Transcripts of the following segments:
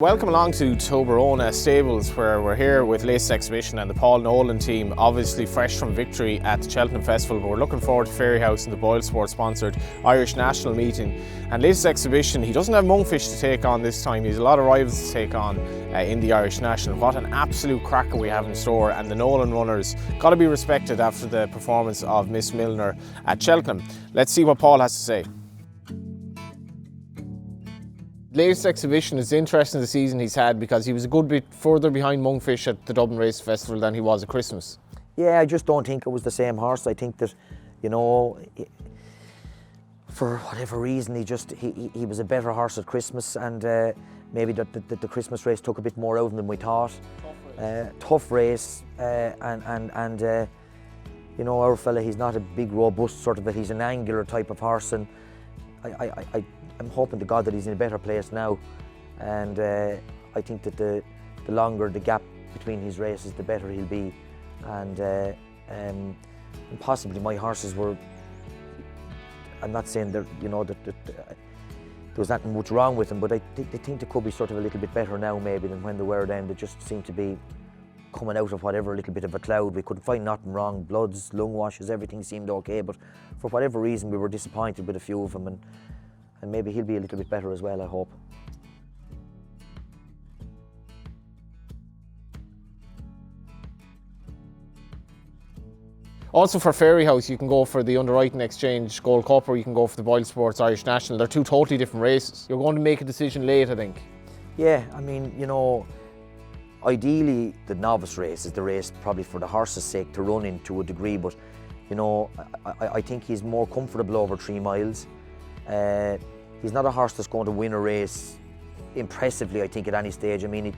Welcome along to Toberona Stables, where we're here with latest exhibition and the Paul Nolan team, obviously fresh from victory at the Cheltenham Festival, but we're looking forward to Fairyhouse and the Boyle Sports sponsored Irish National meeting. And latest exhibition, he doesn't have Monkfish to take on this time, he has a lot of rivals to take on in the Irish National. What an absolute cracker we have in store, and the Nolan runners got to be respected after the performance of Miss Milner at Cheltenham. Let's see what Paul has to say. Latest exhibition is interesting, the season he's had, because he was a good bit further behind Monkfish at the Dublin Race Festival than he was at Christmas. Yeah, I just don't think it was the same horse. I think that, you know, for whatever reason, he was a better horse at Christmas, and maybe the Christmas race took a bit more out of him than we thought. Tough race, and you know, our fella, he's not a big robust sort of, he's an angular type of horse, and I'm hoping to God that he's in a better place now, and I think that the longer the gap between his races, the better he'll be, and possibly my horses were. I'm not saying that, you know, that there was nothing much wrong with them, but I think they could be sort of a little bit better now maybe than when they were then. They just seem to be coming out of whatever little bit of a cloud. We couldn't find nothing wrong. Bloods, lung washes, everything seemed okay, but for whatever reason we were disappointed with a few of them, and maybe he'll be a little bit better as well, I hope. Also for Fairyhouse, you can go for the Underwriting Exchange Gold Cup, or you can go for the Boyle Sports Irish National. They're two totally different races. You're going to make a decision late, I think. Yeah, I mean, you know, ideally the novice race is the race probably for the horse's sake to run in to a degree, but you know, I think he's more comfortable over 3 miles. He's not a horse that's going to win a race impressively, I think, at any stage. I mean,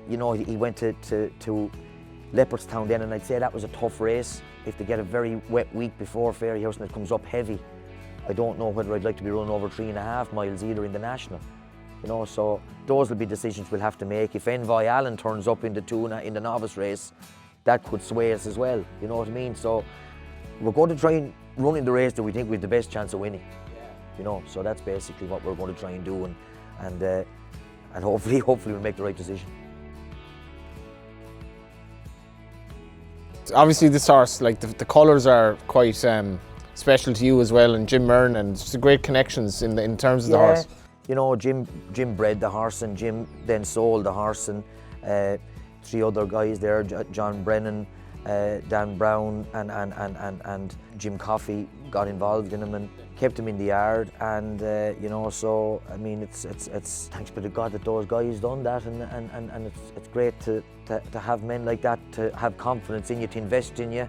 you know, he went to Leopardstown then, and I'd say that was a tough race. If they get a very wet week before Fairyhouse and it comes up heavy, I don't know whether I'd like to be running over 3.5 miles either in the National. You know, so those will be decisions we'll have to make. If Envoy Allen turns up in the novice race, that could sway us as well. You know what I mean? So we're going to try and run in the race that we think we have the best chance of winning. You know, so that's basically what we're going to try and do, and hopefully we'll make the right decision. Obviously this horse, like the colours are quite special to you as well, and Jim Myrne, and just great connections in terms of the horse. You know, Jim bred the horse, and Jim then sold the horse, and 3 other guys there, John Brennan, Dan Brown and Jim Coffey got involved in him and kept him in the yard, and you know, so I mean, it's thanks be to God that those guys done that, and it's great to have men like that, to have confidence in you, to invest in you.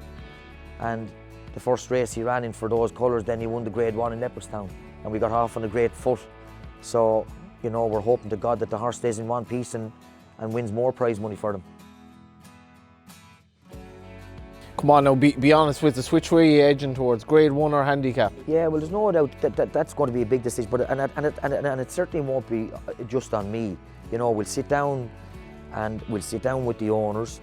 And the first race he ran in for those colours, then he won the Grade 1 in Leopardstown, and we got off on a great foot. So you know, we're hoping to God that the horse stays in one piece and wins more prize money for them. Come on now, be honest with the which way you edging towards, Grade 1 or handicap? Yeah, well, there's no doubt that's going to be a big decision, but and it certainly won't be just on me. You know, we'll sit down with the owners.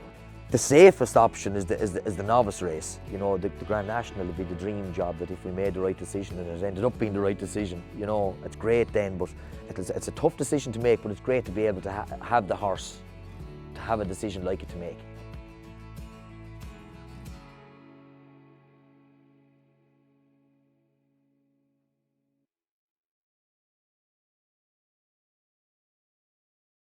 The safest option is the novice race. You know, the Grand National would be the dream job, that if we made the right decision and it ended up being the right decision, you know, it's great then, but it's a tough decision to make, but it's great to be able to have the horse, to have a decision like it to make.